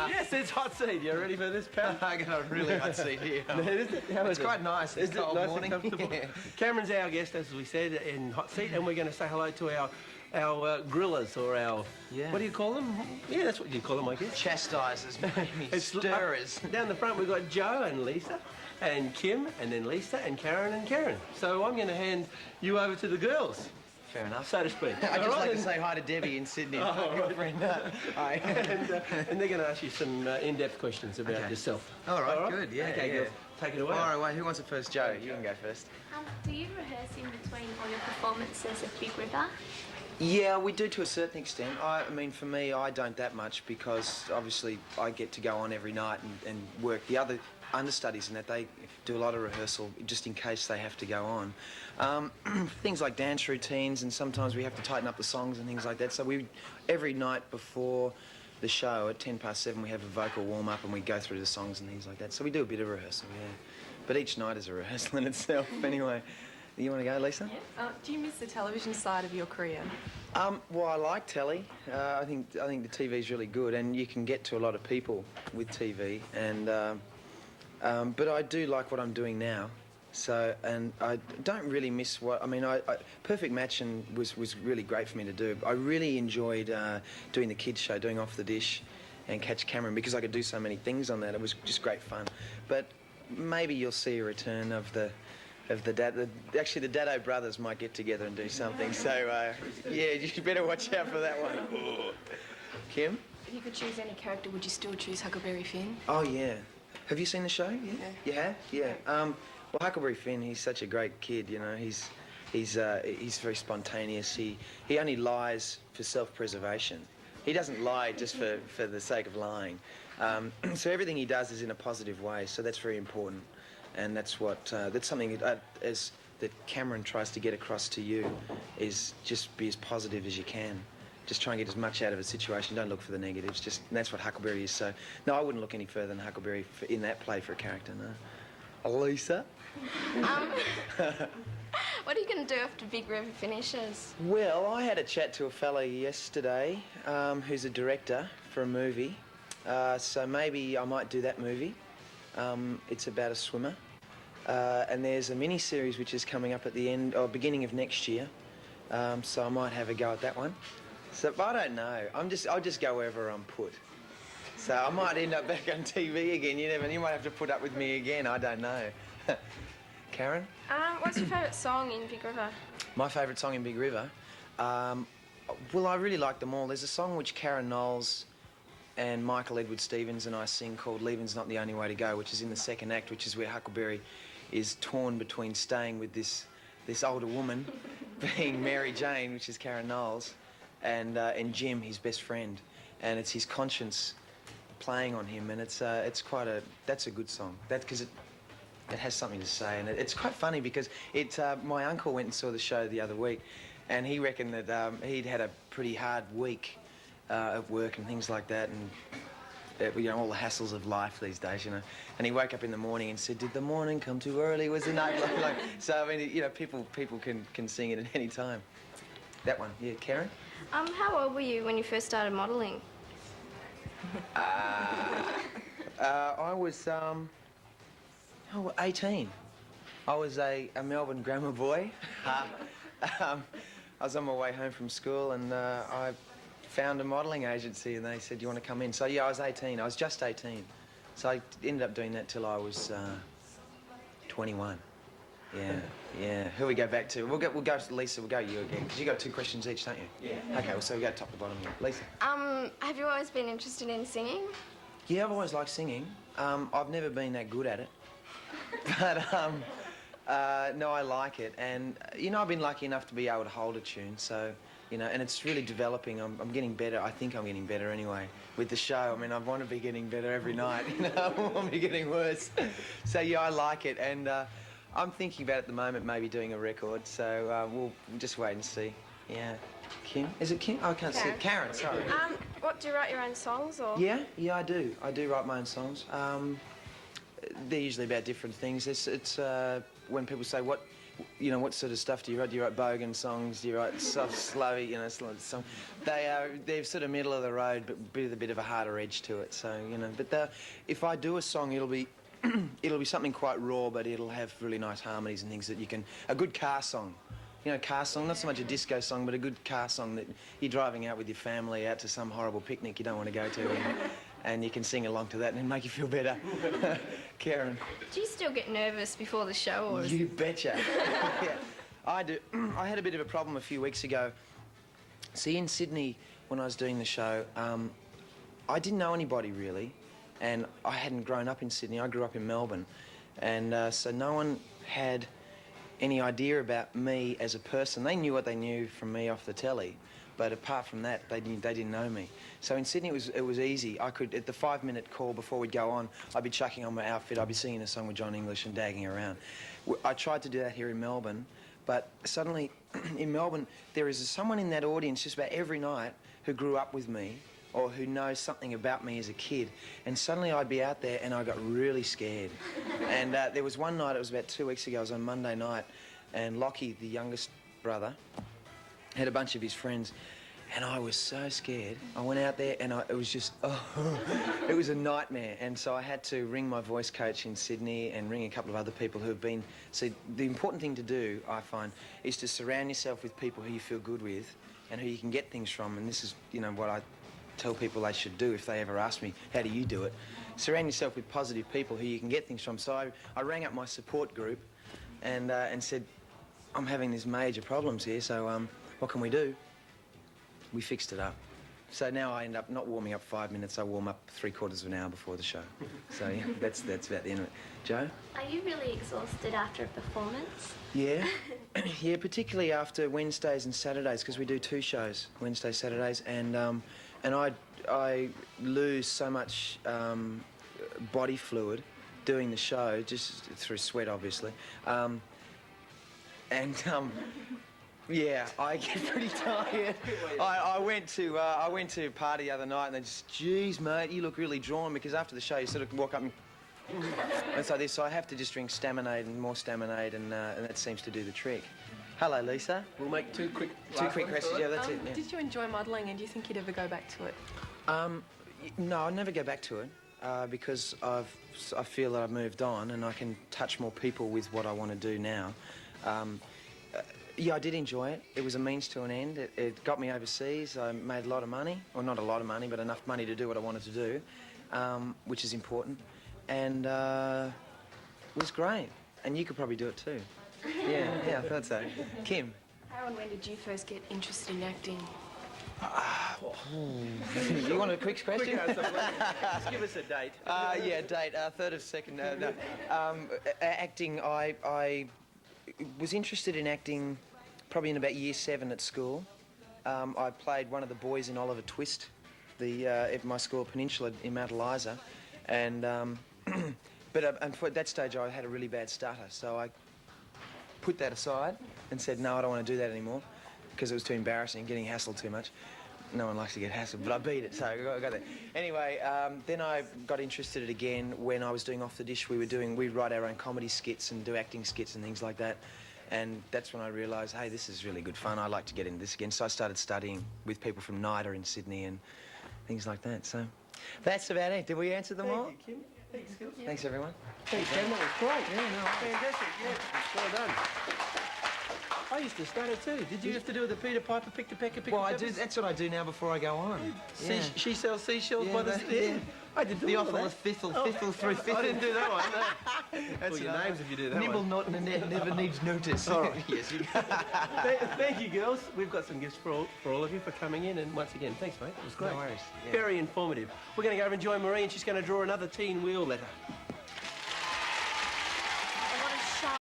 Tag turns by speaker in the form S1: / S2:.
S1: Yes, it's hot seat. You ready for this, pal?
S2: I got a really hot seat here. It's quite nice. It's cold
S1: nice
S2: morning.
S1: and comfortable?
S2: Yeah.
S1: Cameron's our guest, as we said, in hot seat, and we're going to say hello to our grillers, or our...
S2: Yeah.
S1: What do you call them? Yeah, that's what you call them, I guess.
S2: Chastisers, maybe. Stirrers.
S1: Down the front, we've got Joe and Lisa, and Kim, and then Lisa, and Karen. So I'm going to hand you over to the girls.
S2: Fair enough.
S1: So to speak.
S2: I'd just like to say hi to Debbie in Sydney.
S1: Oh,
S2: girlfriend. Hi.
S1: And they're going to ask you some in-depth questions about yourself.
S2: All right, good, yeah.
S1: Okay, girls, take it away.
S2: All right, who wants it first? Joe, you can go first.
S3: Do you rehearse in between all your performances at Big River?
S2: Yeah, we do to a certain extent. I mean, for me, I don't that much because obviously I get to go on every night and work. The other understudies and that, they do a lot of rehearsal just in case they have to go on. Things like dance routines, and sometimes we have to tighten up the songs and things like that. So every night before the show at 7:10, we have a vocal warm-up and we go through the songs and things like that. So we do a bit of rehearsal, yeah. But each night is a rehearsal in itself anyway. You want to go, Lisa?
S4: Yeah. Do you miss the television side of your career?
S2: Well, I like telly. I think the TV's really good, and you can get to a lot of people with TV. And but I do like what I'm doing now. So, and I don't really miss what I mean. Perfect Matching was really great for me to do. I really enjoyed doing the kids show, doing Off the Dish, and Catch Cameron, because I could do so many things on that. It was just great fun. But maybe you'll see a return of the Daddo. Actually, the Daddo brothers might get together and do something. So, yeah, you better watch out for that one. Kim?
S4: If you could choose any character, would you still choose Huckleberry Finn?
S2: Oh, yeah. Have you seen the show? Yeah. You have? Yeah. Well, Huckleberry Finn, he's such a great kid, you know. He's very spontaneous. He only lies for self-preservation. He doesn't lie just for the sake of lying. So everything he does is in a positive way, so that's very important. And that's something that Cameron tries to get across to you, is just be as positive as you can. Just try and get as much out of a situation. Don't look for the negatives. And that's what Huckleberry is. So, no, I wouldn't look any further than Huckleberry in that play for a character, no. Lisa?
S3: What are you going to do after Big River finishes?
S2: Well, I had a chat to a fella yesterday who's a director for a movie. So maybe I might do that movie. It's about a swimmer. And there's a mini-series which is coming up at the end or beginning of next year. So I might have a go at that one. So I don't know. I'll just go wherever I'm put. So I might end up back on TV again. You might have to put up with me again. I don't know. Karen?
S3: What's your favourite song in Big River?
S2: My favourite song in Big River? Well, I really like them all. There's a song which Karen Knowles and Michael Edward Stevens and I sing called Leaving's Not the Only Way to Go, which is in the second act, which is where Huckleberry is torn between staying with this older woman, being Mary Jane, which is Karen Knowles, and Jim, his best friend, and it's his conscience playing on him, and that's a good song. Because it has something to say, and it's quite funny because my uncle went and saw the show the other week, and he reckoned that he'd had a pretty hard week at work and things like that, and all the hassles of life these days, And he woke up in the morning and said, "Did the morning come too early? Was the night like?" So I mean, people can sing it at any time. That one, yeah, Karen.
S3: How old were you when you first started modelling?
S2: I was 18. I was a Melbourne grammar boy. I was on my way home from school, and I found a modelling agency, and they said, "You want to come in?" So yeah, I was 18. I was just 18. So I ended up doing that till I was 21. Yeah. Who we go back to? We'll go to Lisa. We'll go to you again, because you got 2 questions each, don't you? Yeah. Okay. Well, so we go top to bottom here. Lisa.
S3: Have you always been interested in singing?
S2: Yeah, I've always liked singing. I've never been that good at it, but no, I like it, and I've been lucky enough to be able to hold a tune. So. And it's really developing. I'm getting better. I think I'm getting better anyway with the show. I mean, I want to be getting better every night. I want to be getting worse. So yeah, I like it, and I'm thinking about at the moment maybe doing a record. So we'll just wait and see. Yeah, Kim? Is it Kim? Oh, I can't see it. Karen, sorry.
S3: Do you write your own songs or?
S2: Yeah, I do. I do write my own songs. They're usually about different things. It's when people say, what you know, what sort of stuff do you write? Do you write bogan songs? Do you write soft, slowy, you know, song? They're sort of middle of the road, but with a bit of a harder edge to it. So, you know, but if I do a song, it'll be it'll be something quite raw, but it'll have really nice harmonies and things that you can. A good car song. You know, car song, not so much a disco song, but a good car song that you're driving out with your family out to some horrible picnic you don't want to go to, and you can sing along to that and make you feel better. Karen?
S3: Do you still get nervous before the show, or
S2: You betcha. Yeah, I do. I had a bit of a problem a few weeks ago. See, in Sydney, when I was doing the show, I didn't know anybody really, and I hadn't grown up in Sydney. I grew up in Melbourne, and so no one had any idea about me as a person. They knew what they knew from me off the telly, but apart from that, they didn't know me. So in Sydney, it was easy. I could, at the 5-minute call before we'd go on, I'd be chucking on my outfit, I'd be singing a song with John English and dagging around. I tried to do that here in Melbourne, but suddenly in Melbourne, there is someone in that audience just about every night who grew up with me or who knows something about me as a kid. And suddenly I'd be out there and I got really scared. And there was one night, it was about 2 weeks ago, it was on Monday night, and Lockie, the youngest brother, had a bunch of his friends, and I was so scared. I went out there and it was just, it was a nightmare. And so I had to ring my voice coach in Sydney and ring a couple of other people who have been... See, the important thing to do, I find, is to surround yourself with people who you feel good with and who you can get things from. And this is, you know, what I tell people they should do if they ever ask me, how do you do it? Surround yourself with positive people who you can get things from. So I rang up my support group and said, I'm having these major problems here, so what can we do? We fixed it up. So now I end up not warming up 5 minutes, I warm up 3/4 of an hour before the show. So yeah, that's about the end of it. Joe?
S3: are you really exhausted after a performance?
S2: Yeah, yeah, particularly after Wednesdays and Saturdays, because we do 2 shows, Wednesdays, Saturdays, and I lose so much body fluid doing the show, just through sweat, obviously. Yeah, I get pretty tired. I went to a party the other night and they just, geez, mate, you look really drawn, because after the show you sort of walk up and it's like this. So I have to just drink Staminade and more Staminade, and that seems to do the trick. Hello, Lisa.
S1: We'll make 2 quick
S2: questions. Yeah, that's it. Yeah.
S4: Did you enjoy modelling, and do you think you'd ever go back to it?
S2: No, I'd never go back to it because I feel that I've moved on and I can touch more people with what I want to do now. Yeah, I did enjoy it. It was a means to an end. It got me overseas. I made a lot of money, or not a lot of money, but enough money to do what I wanted to do, which is important. And it was great. And you could probably do it too. Yeah, I thought so. Kim?
S4: How and when did you first get interested in acting?
S2: You want a quick question?
S1: Just give us a date.
S2: Yeah, date. 3rd of 2nd. No. Acting, I was interested in acting probably in about year 7 at school. I played one of the boys in Oliver Twist, at my school, Peninsula, in Mount Eliza. And, but at that stage I had a really bad stutter, so I put that aside and said, no, I don't want to do that anymore, because it was too embarrassing, getting hassled too much. No one likes to get hassled, but I beat it, so I got there. Anyway, then I got interested again when I was doing Off the Dish. We'd write our own comedy skits and do acting skits and things like that. And that's when I realised, hey, this is really good fun. I like to get into this again. So I started studying with people from NIDA in Sydney and things like that. So that's about it. Did we answer them all?
S1: Thank you, Kim. Thanks, Kim.
S2: Thanks, everyone.
S1: Thanks, Ken. That was great. Yeah, no, fantastic. Yeah, well done. I used to stutter too. Did you have to do the Peter Piper, pick the pecker, pick
S2: Well,
S1: the
S2: I
S1: peppers?
S2: do. That's what I do now before I go on. Yeah.
S1: She sells seashells by the...
S2: Yeah.
S1: I did
S2: The
S1: all of
S2: offal
S1: that.
S2: of fiffle through fiffle.
S1: I didn't do that one, no.
S2: That's
S1: Well, your names if you do that
S2: Nibble
S1: one.
S2: not and never needs notice.
S1: All right.
S2: Yes, you
S1: Thank you, girls. We've got some gifts for all of you for coming in, and once again, thanks, mate. It was great.
S2: No worries. Yeah.
S1: Very informative. We're going to go over and join Marie, and she's going to draw another teen wheel letter.